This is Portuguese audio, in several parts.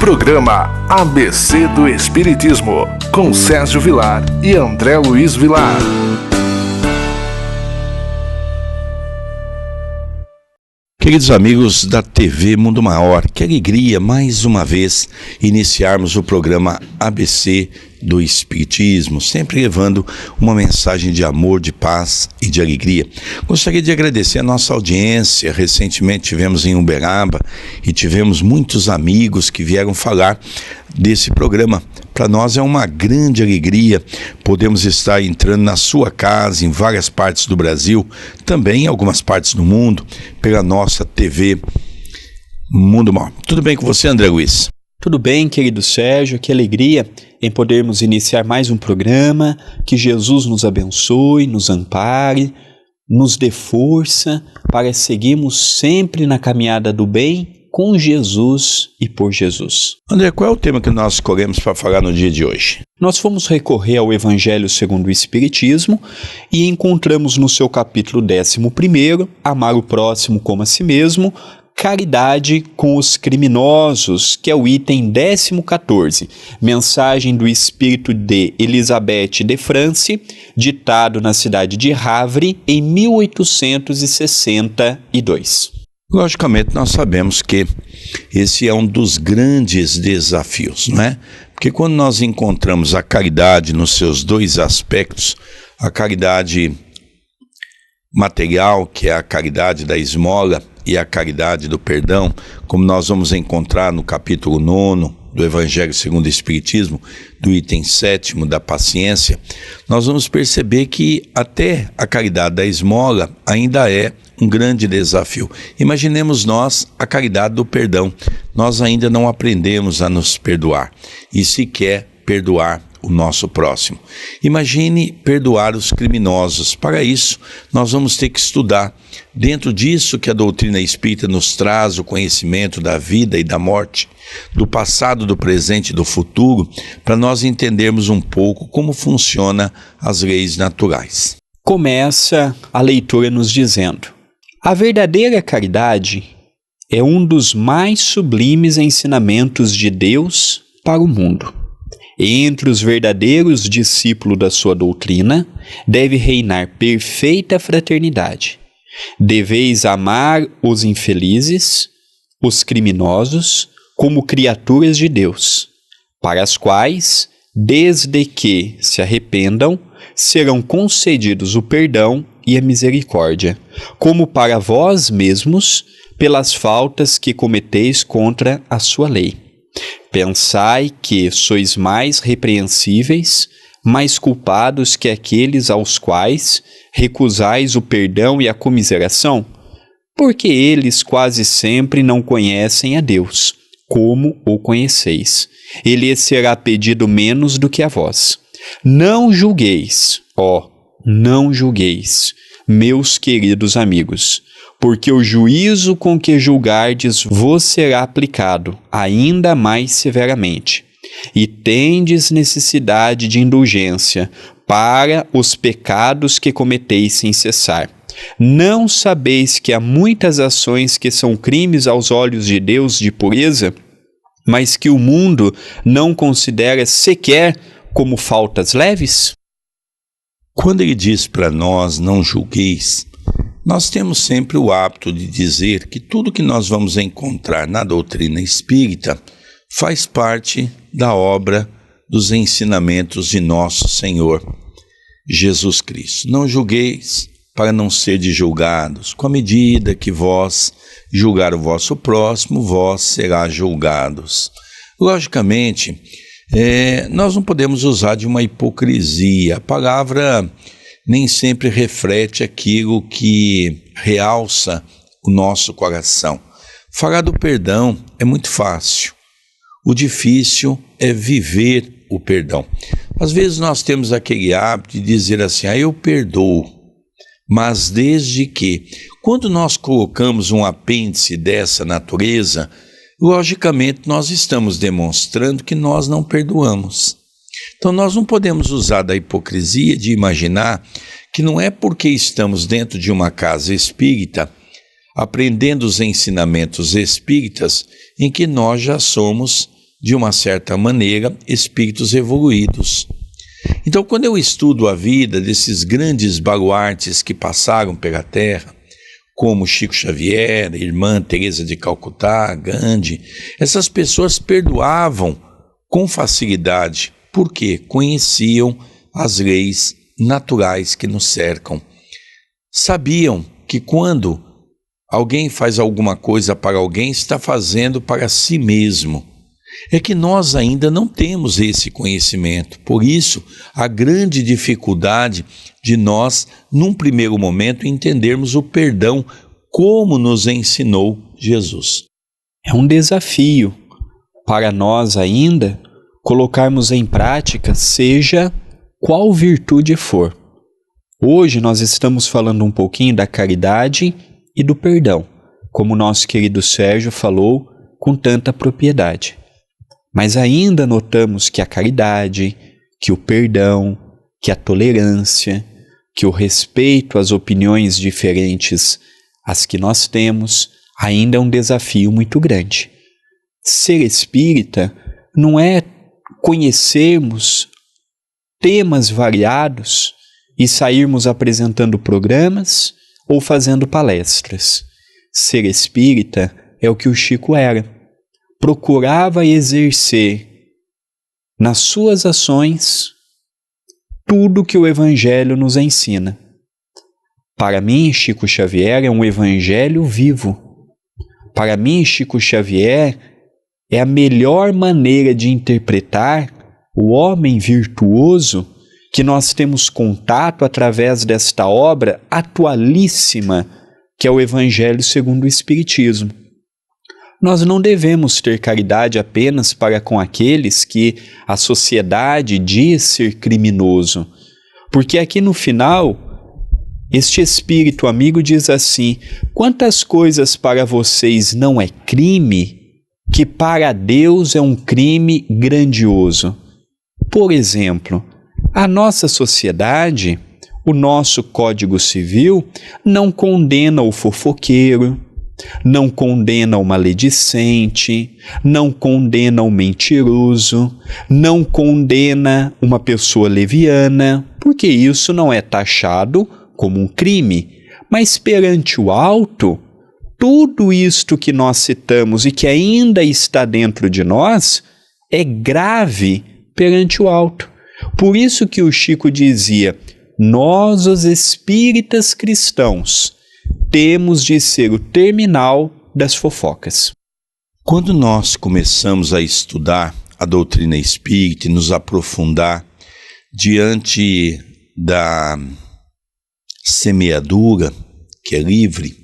Programa ABC do Espiritismo, com Sérgio Vilar e André Luiz Vilar. Queridos amigos da TV Mundo Maior, que alegria mais uma vez iniciarmos o programa ABC do Espiritismo, sempre levando uma mensagem de amor, de paz e de alegria. Gostaria de agradecer a nossa audiência. Recentemente tivemos em Uberaba e tivemos muitos amigos que vieram falar desse programa. Para nós é uma grande alegria podemos estar entrando na sua casa em várias partes do Brasil, também em algumas partes do mundo, pela nossa TV Mundo Maior. Tudo bem com você, André Luiz? Tudo bem, querido Sérgio, que alegria em podermos iniciar mais um programa. Que Jesus nos abençoe, nos ampare, nos dê força para seguirmos sempre na caminhada do bem com Jesus e por Jesus. André, qual é o tema que nós escolhemos para falar no dia de hoje? Nós fomos recorrer ao Evangelho segundo o Espiritismo e encontramos no seu capítulo 11, Amar o Próximo como a Si Mesmo, Caridade com os Criminosos, que é o item 14, mensagem do espírito de Elisabeth de France, ditado na cidade de Havre em 1862. Logicamente, nós sabemos que esse é um dos grandes desafios, não é? Porque quando nós encontramos a caridade nos seus dois aspectos, a caridade material, que é a caridade da esmola, e a caridade do perdão, como nós vamos encontrar no capítulo 9 do Evangelho segundo o Espiritismo, do item 7 da paciência, nós vamos perceber que até a caridade da esmola ainda é um grande desafio. Imaginemos nós a caridade do perdão. Nós ainda não aprendemos a nos perdoar e sequer perdoar o nosso próximo. Imagine perdoar os criminosos. Para isso, nós vamos ter que estudar. Dentro disso que a doutrina espírita nos traz o conhecimento da vida e da morte, do passado, do presente e do futuro, para nós entendermos um pouco como funcionam as leis naturais. Começa a leitura nos dizendo: a verdadeira caridade é um dos mais sublimes ensinamentos de Deus para o mundo. Entre os verdadeiros discípulos da sua doutrina, deve reinar perfeita fraternidade. Deveis amar os infelizes, os criminosos, como criaturas de Deus, para as quais, desde que se arrependam, serão concedidos o perdão e a misericórdia, como para vós mesmos, pelas faltas que cometeis contra a sua lei. Pensai que sois mais repreensíveis, mais culpados que aqueles aos quais recusais o perdão e a comiseração, porque eles quase sempre não conhecem a Deus, como o conheceis. Ele será pedido menos do que a vós. Não julgueis, não julgueis, meus queridos amigos, porque o juízo com que julgardes vos será aplicado ainda mais severamente. E tendes necessidade de indulgência para os pecados que cometeis sem cessar. Não sabeis que há muitas ações que são crimes aos olhos de Deus de pureza, mas que o mundo não considera sequer como faltas leves? Quando ele diz para nós, não julgueis, nós temos sempre o hábito de dizer que tudo que nós vamos encontrar na doutrina espírita faz parte da obra dos ensinamentos de nosso Senhor Jesus Cristo. Não julgueis para não serdes julgados. Com a medida que vós julgar o vosso próximo, vós será julgados. Logicamente, nós não podemos usar de uma hipocrisia. A palavra nem sempre reflete aquilo que realça o nosso coração. Falar do perdão é muito fácil. O difícil é viver o perdão. Às vezes nós temos aquele hábito de dizer assim, eu perdoo, mas desde que, quando nós colocamos um apêndice dessa natureza, logicamente nós estamos demonstrando que nós não perdoamos. Então nós não podemos usar da hipocrisia de imaginar que não é porque estamos dentro de uma casa espírita, aprendendo os ensinamentos espíritas, em que nós já somos de uma certa maneira, espíritos evoluídos. Então, quando eu estudo a vida desses grandes baluartes que passaram pela Terra, como Chico Xavier, a irmã Teresa de Calcutá, Gandhi, essas pessoas perdoavam com facilidade, porque conheciam as leis naturais que nos cercam. Sabiam que quando alguém faz alguma coisa para alguém, está fazendo para si mesmo. É que nós ainda não temos esse conhecimento. Por isso, a grande dificuldade de nós, num primeiro momento, entendermos o perdão como nos ensinou Jesus. É um desafio para nós ainda colocarmos em prática, seja qual virtude for. Hoje nós estamos falando um pouquinho da caridade e do perdão, como o nosso querido Sérgio falou com tanta propriedade. Mas ainda notamos que a caridade, que o perdão, que a tolerância, que o respeito às opiniões diferentes às que nós temos, ainda é um desafio muito grande. Ser espírita não é conhecermos temas variados e sairmos apresentando programas ou fazendo palestras. Ser espírita é o que o Chico era. Procurava exercer nas suas ações tudo que o Evangelho nos ensina. Para mim, Chico Xavier é um Evangelho vivo. Para mim, Chico Xavier é a melhor maneira de interpretar o homem virtuoso que nós temos contato através desta obra atualíssima, que é o Evangelho segundo o Espiritismo. Nós não devemos ter caridade apenas para com aqueles que a sociedade diz ser criminoso, porque aqui no final, este espírito amigo diz assim: quantas coisas para vocês não é crime, que para Deus é um crime grandioso. Por exemplo, a nossa sociedade, o nosso Código Civil, não condena o fofoqueiro, não condena o maledicente, não condena o mentiroso, não condena uma pessoa leviana, porque isso não é taxado como um crime. Mas perante o alto, tudo isto que nós citamos e que ainda está dentro de nós é grave perante o alto. Por isso que o Chico dizia: nós, os espíritas cristãos, temos de ser o terminal das fofocas. Quando nós começamos a estudar a doutrina espírita e nos aprofundar diante da semeadura, que é livre,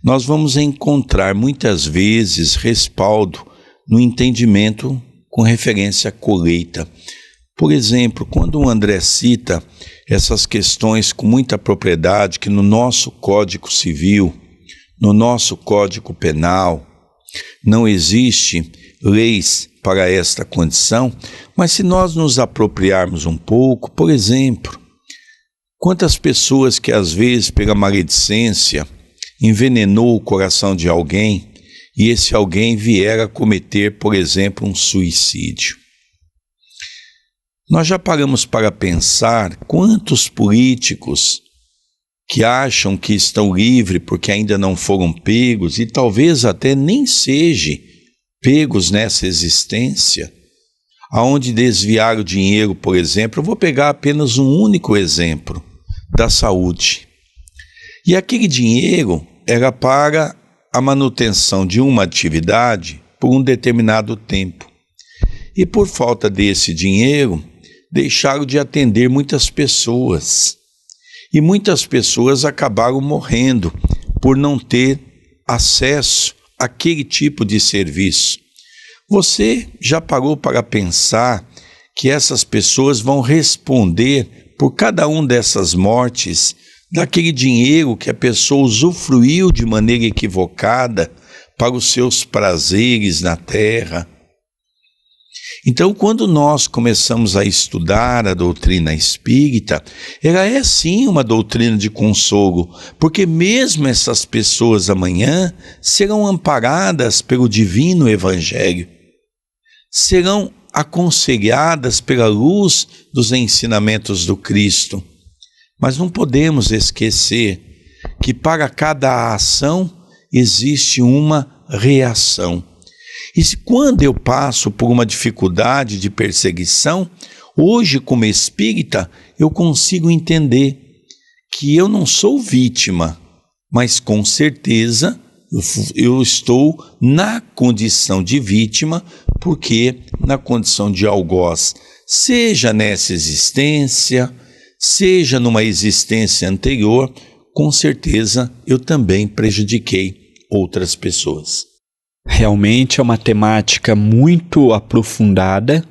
nós vamos encontrar muitas vezes respaldo no entendimento com referência à colheita. Por exemplo, quando o André cita essas questões com muita propriedade, que no nosso Código Civil, no nosso Código Penal, não existe leis para esta condição, mas se nós nos apropriarmos um pouco, por exemplo, quantas pessoas que às vezes pela maledicência envenenou o coração de alguém e esse alguém vier a cometer, por exemplo, um suicídio. Nós já paramos para pensar quantos políticos que acham que estão livres porque ainda não foram pegos e talvez até nem sejam pegos nessa existência, aonde desviaram dinheiro, por exemplo. Eu vou pegar apenas um único exemplo, da saúde. E aquele dinheiro era para a manutenção de uma atividade por um determinado tempo. E por falta desse dinheiro, deixaram de atender muitas pessoas. E muitas pessoas acabaram morrendo por não ter acesso àquele tipo de serviço. Você já parou para pensar que essas pessoas vão responder por cada uma dessas mortes daquele dinheiro que a pessoa usufruiu de maneira equivocada para os seus prazeres na terra? Então, quando nós começamos a estudar a doutrina espírita, ela é sim uma doutrina de consolo, porque mesmo essas pessoas amanhã serão amparadas pelo divino Evangelho. serão aconselhadas pela luz dos ensinamentos do Cristo. Mas não podemos esquecer que para cada ação existe uma reação. E quando eu passo por uma dificuldade de perseguição, hoje como espírita eu consigo entender que eu não sou vítima, mas com certeza eu estou na condição de vítima, porque na condição de algoz, seja nessa existência, seja numa existência anterior, com certeza eu também prejudiquei outras pessoas. Realmente é uma temática muito aprofundada,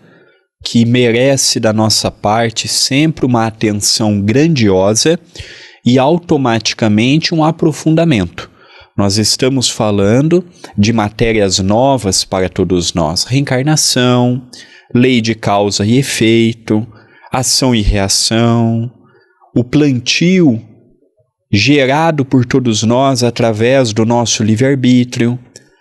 que merece da nossa parte sempre uma atenção grandiosa e automaticamente um aprofundamento. Nós estamos falando de matérias novas para todos nós: reencarnação, lei de causa e efeito, ação e reação, o plantio gerado por todos nós através do nosso livre-arbítrio,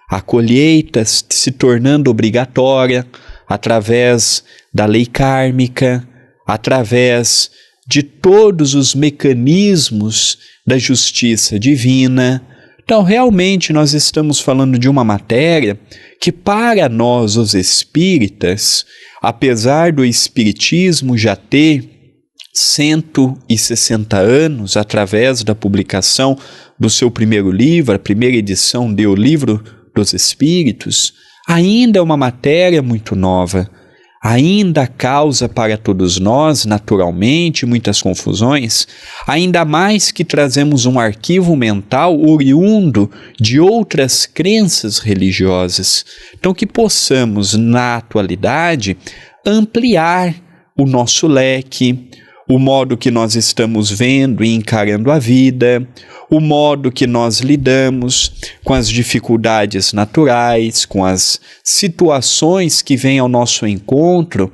a colheita se tornando obrigatória através da lei kármica, através de todos os mecanismos da justiça divina. Então, realmente, nós estamos falando de uma matéria que, para nós, os espíritas, apesar do espiritismo já ter 160 anos, através da publicação do seu primeiro livro, a primeira edição de O Livro dos Espíritos, ainda é uma matéria muito nova. Ainda causa para todos nós, naturalmente, muitas confusões, ainda mais que trazemos um arquivo mental oriundo de outras crenças religiosas. Então, que possamos, na atualidade, ampliar o nosso leque, o modo que nós estamos vendo e encarando a vida, o modo que nós lidamos com as dificuldades naturais, com as situações que vêm ao nosso encontro,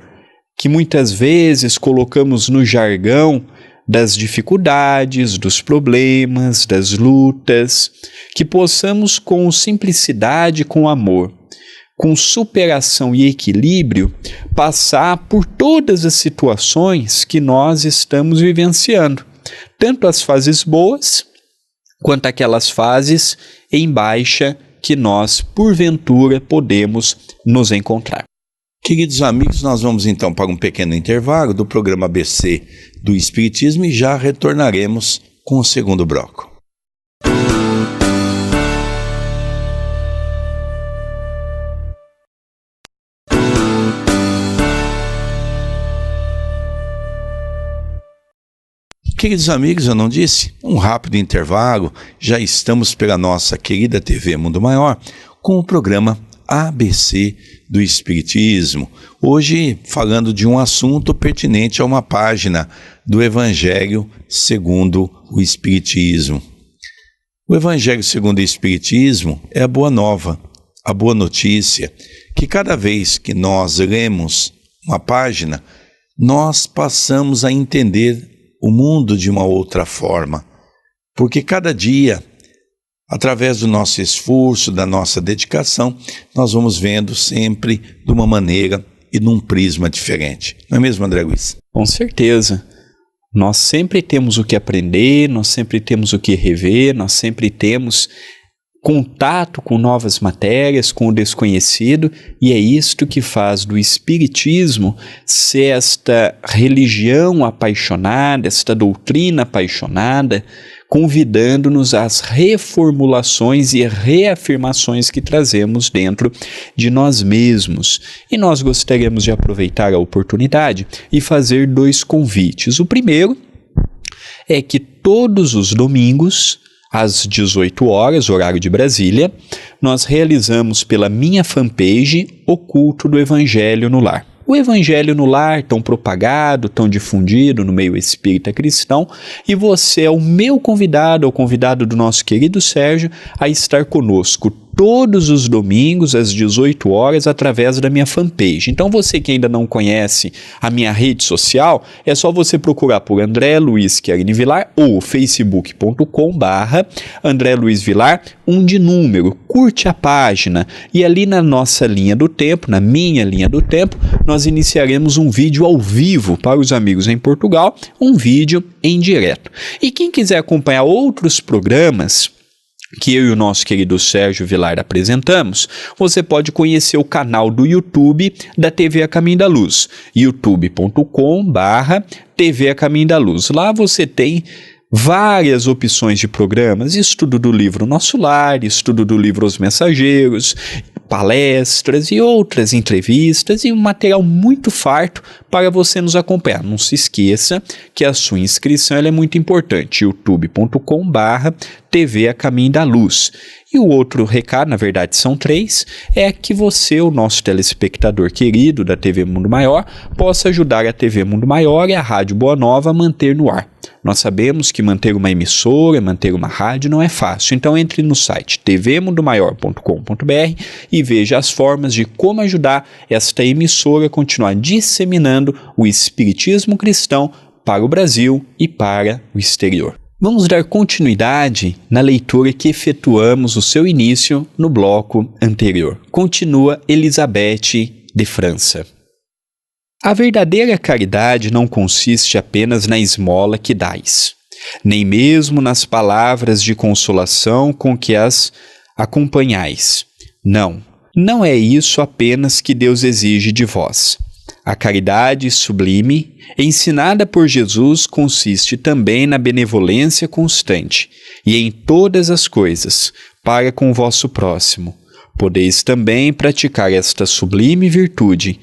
que muitas vezes colocamos no jargão das dificuldades, dos problemas, das lutas, que possamos com simplicidade, com amor, com superação e equilíbrio, passar por todas as situações que nós estamos vivenciando, tanto as fases boas, quanto aquelas fases em baixa que nós, porventura, podemos nos encontrar. Queridos amigos, nós vamos então para um pequeno intervalo do programa ABC do Espiritismo e já retornaremos com o segundo bloco. Queridos amigos, eu não disse? Um rápido intervalo, já estamos pela nossa querida TV Mundo Maior com o programa ABC do Espiritismo. Hoje falando de um assunto pertinente a uma página do Evangelho segundo o Espiritismo. O Evangelho segundo o Espiritismo é a boa nova, a boa notícia, que cada vez que nós lemos uma página, nós passamos a entender o mundo de uma outra forma, porque cada dia, através do nosso esforço, da nossa dedicação, nós vamos vendo sempre de uma maneira e num prisma diferente. Não é mesmo, André Luiz? Com certeza. Nós sempre temos o que aprender, nós sempre temos o que rever, nós sempre temos contato com novas matérias, com o desconhecido, e é isto que faz do Espiritismo ser esta religião apaixonada, esta doutrina apaixonada, convidando-nos às reformulações e reafirmações que trazemos dentro de nós mesmos. E nós gostaríamos de aproveitar a oportunidade e fazer 2 convites. O primeiro é que todos os domingos, às 18 horas, horário de Brasília, nós realizamos pela minha fanpage o culto do Evangelho no Lar. O Evangelho no Lar, tão propagado, tão difundido no meio espírita cristão, e você é o meu convidado, o convidado do nosso querido Sérgio, a estar conosco todos os domingos às 18 horas através da minha fanpage. Então você que ainda não conhece a minha rede social, é só você procurar por André Luiz Querini Vilar ou facebook.com/André Luiz Vilar, 1 de número. Curte a página e ali na nossa linha do tempo, na minha linha do tempo, nós iniciaremos um vídeo ao vivo para os amigos em Portugal, um vídeo em direto. E quem quiser acompanhar outros programas que eu e o nosso querido Sérgio Vilar apresentamos, você pode conhecer o canal do YouTube da TV A Caminho da Luz, youtube.com/TV A Caminho da Luz. Lá você tem várias opções de programas, estudo do livro Nosso Lar, estudo do livro Os Mensageiros, palestras e outras entrevistas e um material muito farto para você nos acompanhar. Não se esqueça que a sua inscrição é muito importante, youtube.com/TV A Caminho da Luz. E o outro recado, na verdade são 3, é que você, o nosso telespectador querido da TV Mundo Maior, possa ajudar a TV Mundo Maior e a Rádio Boa Nova a manter no ar. Nós sabemos que manter uma emissora, manter uma rádio não é fácil, então entre no site tvmundomaior.com.br e veja as formas de como ajudar esta emissora a continuar disseminando o espiritismo cristão para o Brasil e para o exterior. Vamos dar continuidade na leitura que efetuamos o seu início no bloco anterior. Continua Elizabeth de França. A verdadeira caridade não consiste apenas na esmola que dais, nem mesmo nas palavras de consolação com que as acompanhais. Não é isso apenas que Deus exige de vós. A caridade sublime, ensinada por Jesus, consiste também na benevolência constante e em todas as coisas, para com o vosso próximo. Podeis também praticar esta sublime virtude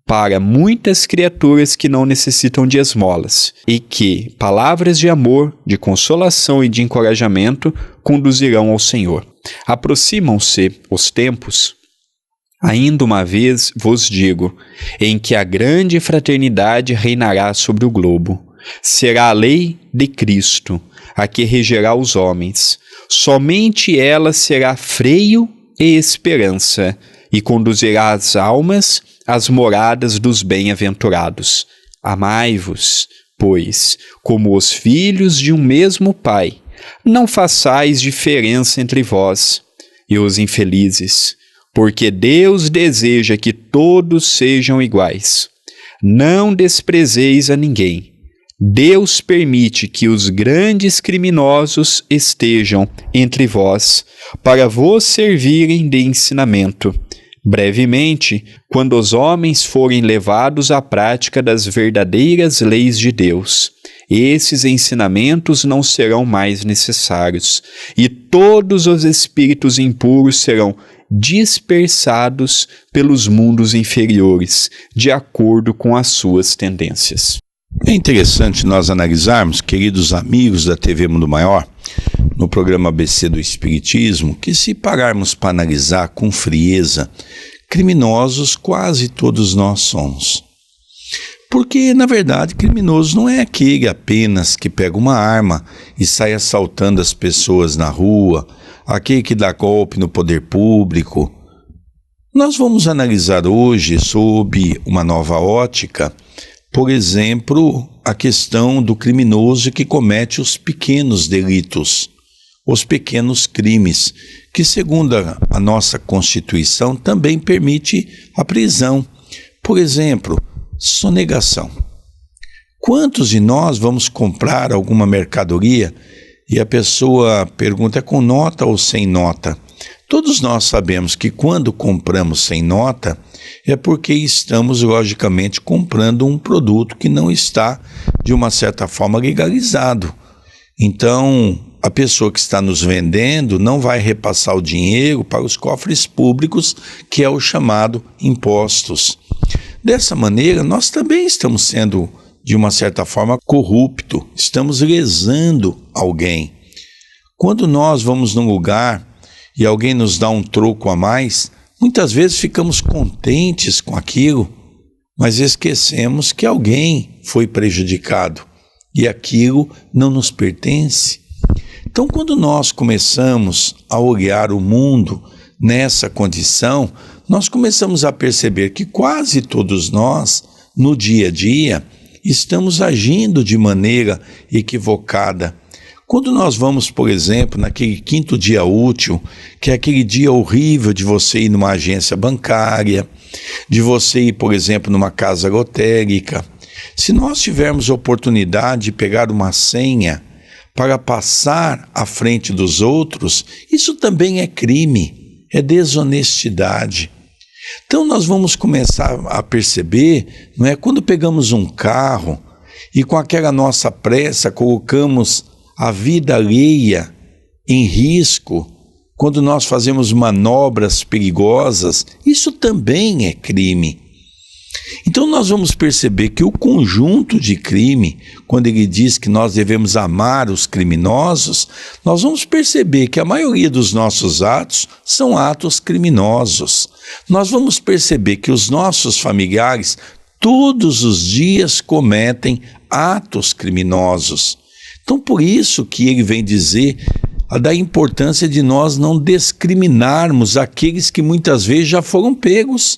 para muitas criaturas que não necessitam de esmolas e que palavras de amor, de consolação e de encorajamento conduzirão ao Senhor. Aproximam-se os tempos. Ainda uma vez vos digo, em que a grande fraternidade reinará sobre o globo. Será a lei de Cristo, a que regerá os homens. Somente ela será freio e esperança, e conduzirá as almas às moradas dos bem-aventurados. Amai-vos, pois, como os filhos de um mesmo Pai. Não façais diferença entre vós e os infelizes, porque Deus deseja que todos sejam iguais. Não desprezeis a ninguém. Deus permite que os grandes criminosos estejam entre vós, para vos servirem de ensinamento. Brevemente, quando os homens forem levados à prática das verdadeiras leis de Deus, esses ensinamentos não serão mais necessários, e todos os espíritos impuros serão dispersados pelos mundos inferiores, de acordo com as suas tendências. É interessante nós analisarmos, queridos amigos da TV Mundo Maior, no programa ABC do Espiritismo, que se pararmos para analisar com frieza, criminosos quase todos nós somos. Porque, na verdade, criminoso não é aquele apenas que pega uma arma e sai assaltando as pessoas na rua, aquele que dá golpe no poder público. Nós vamos analisar hoje, sob uma nova ótica, por exemplo, a questão do criminoso que comete os pequenos delitos, os pequenos crimes, que segundo a nossa Constituição também permite a prisão. Por exemplo, sonegação. Quantos de nós vamos comprar alguma mercadoria e a pessoa pergunta, é com nota ou sem nota? Todos nós sabemos que quando compramos sem nota é porque estamos, logicamente, comprando um produto que não está, de uma certa forma, legalizado. Então, a pessoa que está nos vendendo não vai repassar o dinheiro para os cofres públicos, que é o chamado impostos. Dessa maneira, nós também estamos sendo, de uma certa forma, corrupto, estamos lesando alguém. Quando nós vamos num lugar e alguém nos dá um troco a mais, muitas vezes ficamos contentes com aquilo, mas esquecemos que alguém foi prejudicado e aquilo não nos pertence. Então, quando nós começamos a olhar o mundo nessa condição, nós começamos a perceber que quase todos nós, no dia a dia, estamos agindo de maneira equivocada. Quando nós vamos, por exemplo, naquele 5º dia útil, que é aquele dia horrível de você ir numa agência bancária, de você ir, por exemplo, numa casa lotérica, se nós tivermos oportunidade de pegar uma senha para passar à frente dos outros, isso também é crime, é desonestidade. Então nós vamos começar a perceber, não é, quando pegamos um carro e com aquela nossa pressa colocamos a vida alheia em risco, quando nós fazemos manobras perigosas, isso também é crime. Então nós vamos perceber que o conjunto de crime, quando ele diz que nós devemos amar os criminosos, nós vamos perceber que a maioria dos nossos atos são atos criminosos. Nós vamos perceber que os nossos familiares todos os dias cometem atos criminosos. Então por isso que ele vem dizer da importância de nós não discriminarmos aqueles que muitas vezes já foram pegos.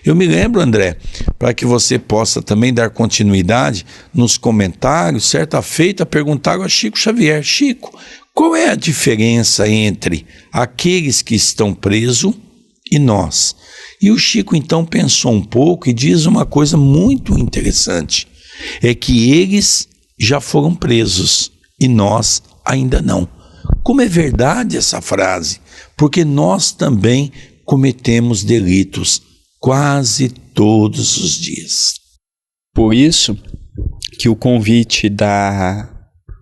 Eu me lembro, André, para que você possa também dar continuidade nos comentários, certa feita perguntaram a Chico Xavier: Chico, qual é a diferença entre aqueles que estão presos e nós? E o Chico então pensou um pouco e diz uma coisa muito interessante, é que eles já foram presos e nós ainda não. Como é verdade essa frase, porque nós também cometemos delitos quase todos os dias. Por isso que o convite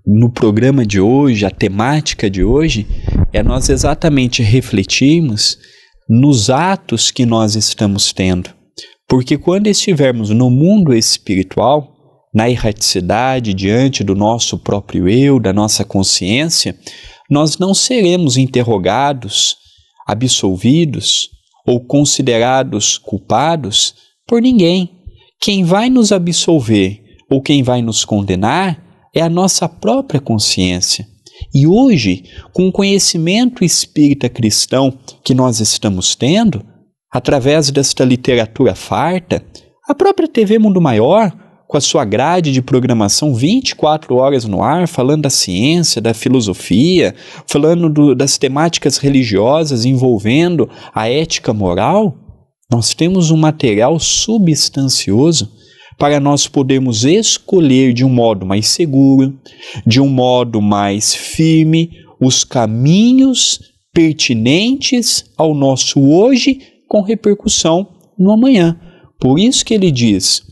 no programa de hoje, a temática de hoje, é nós exatamente refletirmos nos atos que nós estamos tendo. Porque quando estivermos no mundo espiritual, na erraticidade, diante do nosso próprio eu, da nossa consciência, nós não seremos interrogados, absolvidos ou considerados culpados por ninguém. Quem vai nos absolver ou quem vai nos condenar é a nossa própria consciência. E hoje, com o conhecimento espírita cristão que nós estamos tendo, através desta literatura farta, a própria TV Mundo Maior, com a sua grade de programação 24 horas no ar, falando da ciência, da filosofia, falando das temáticas religiosas envolvendo a ética moral, nós temos um material substancioso para nós podermos escolher de um modo mais seguro, de um modo mais firme, os caminhos pertinentes ao nosso hoje com repercussão no amanhã. Por isso que ele diz: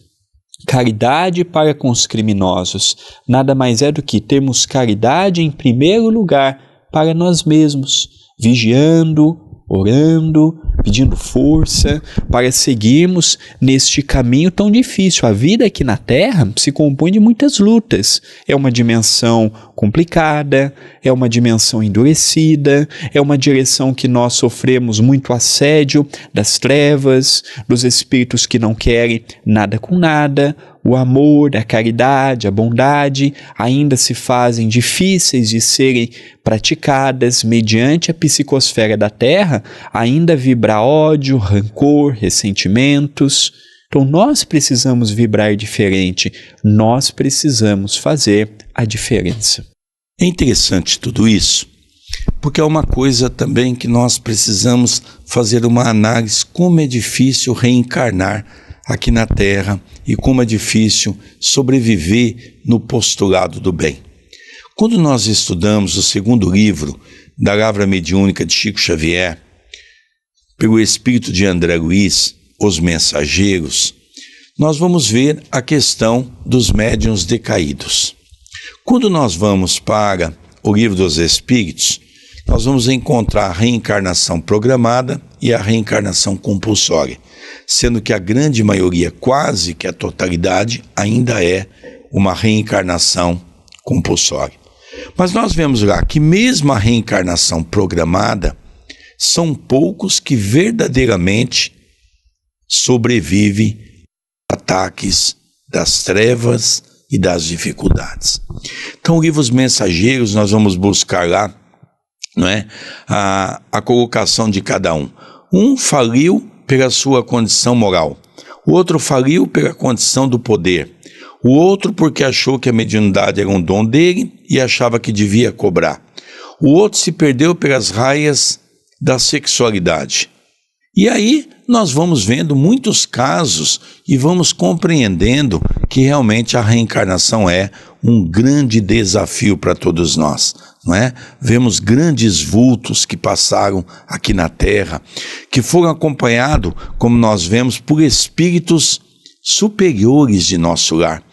caridade para com os criminosos nada mais é do que termos caridade em primeiro lugar para nós mesmos, vigiando, orando, pedindo força para seguirmos neste caminho tão difícil. A vida aqui na Terra se compõe de muitas lutas. É uma dimensão complicada, é uma dimensão endurecida, é uma direção que nós sofremos muito assédio das trevas, dos espíritos que não querem nada com nada. O amor, a caridade, a bondade ainda se fazem difíceis de serem praticadas mediante a psicosfera da Terra, ainda vibra ódio, rancor, ressentimentos. Então nós precisamos vibrar diferente, nós precisamos fazer a diferença. É interessante tudo isso, porque é uma coisa também que nós precisamos fazer uma análise, como é difícil reencarnar aqui na Terra e como é difícil sobreviver no postulado do bem. Quando nós estudamos o segundo livro da Lavra Mediúnica de Chico Xavier, pelo espírito de André Luiz, Os Mensageiros, nós vamos ver a questão dos médiuns decaídos. Quando nós vamos para o Livro dos Espíritos, nós vamos encontrar a reencarnação programada e a reencarnação compulsória, sendo que a grande maioria, quase que a totalidade, ainda é uma reencarnação compulsória. Mas nós vemos lá que mesmo a reencarnação programada, são poucos que verdadeiramente sobrevivem a ataques das trevas e das dificuldades. Então, o livro Os Mensageiros, nós vamos buscar lá não é? A colocação de cada um. Um faliu pela sua condição moral, o outro faliu pela condição do poder, o outro porque achou que a mediunidade era um dom dele e achava que devia cobrar, o outro se perdeu pelas raias da sexualidade. E aí nós vamos vendo muitos casos e vamos compreendendo que realmente a reencarnação é um grande desafio para todos nós, não é? Vemos grandes vultos que passaram aqui na Terra, que foram acompanhados, como nós vemos, por espíritos superiores de nosso lar,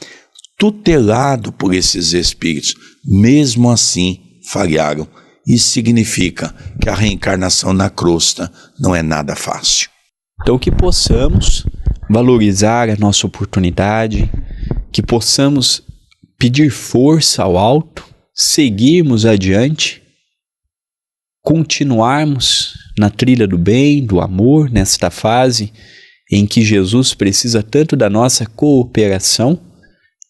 tutelado por esses espíritos. Mesmo assim, falharam. Isso significa que a reencarnação na crosta não é nada fácil. Então que possamos valorizar a nossa oportunidade, que possamos pedir força ao alto, seguirmos adiante, continuarmos na trilha do bem, do amor, nesta fase em que Jesus precisa tanto da nossa cooperação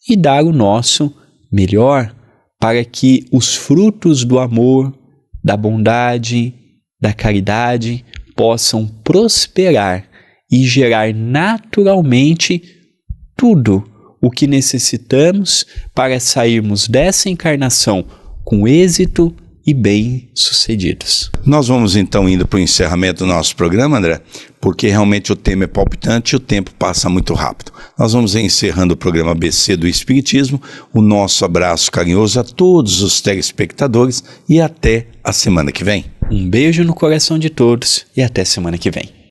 e dar o nosso melhor para que os frutos do amor, da bondade, da caridade possam prosperar e gerar naturalmente tudo o que necessitamos para sairmos dessa encarnação com êxito e bem-sucedidos. Nós vamos então indo para o encerramento do nosso programa, André, porque realmente o tema é palpitante e o tempo passa muito rápido. Nós vamos encerrando o programa ABC do Espiritismo. O nosso abraço carinhoso a todos os telespectadores e até a semana que vem. Um beijo no coração de todos e até semana que vem.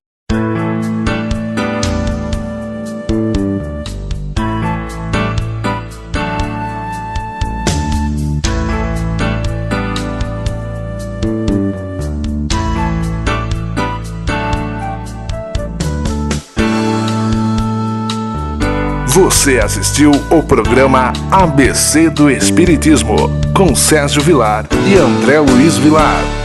Você assistiu o programa ABC do Espiritismo, com Sérgio Vilar e André Luiz Vilar.